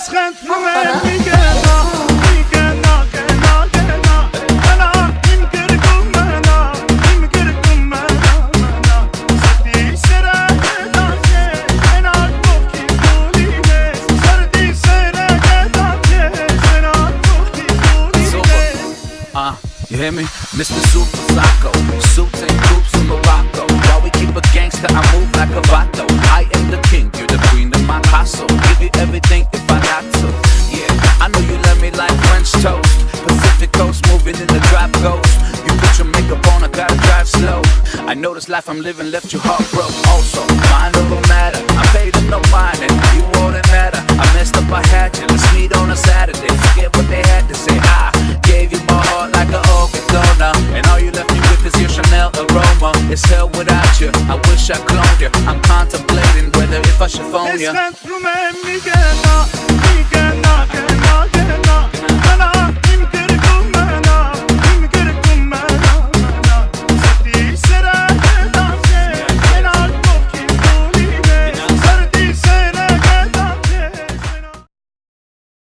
اسخنت مني جنا جنا جنا جنا انا ينكركم انا ينكركم انا سدي سرقتك انا بوكي قولي ليش سردي سرقتك انا بوكي قولي ليش. You hear me? Mr. Super Psycho, suits and coops in Morocco. While we keep a gangster, I move like a vato. I am the king, you're the queen of my castle. Give you everything if I got to. Yeah, I know you love me like French toast. Pacific coast, moving in the drop ghost. You put your makeup on, I gotta drive slow. I know this life I'm living left you heartbroken. Also, mind over matter, I paid them no mind and you wouldn't matter. I messed up, I had you. Let's meet on a Saturday. Forget what they had to say. I gave you my heart like an organ donor, and all you left me with is your Chanel aroma. It's hell without you. I wish I cloned you. I'm contemplating whether if I should phone you. اسخنت مني جنا جنا جنا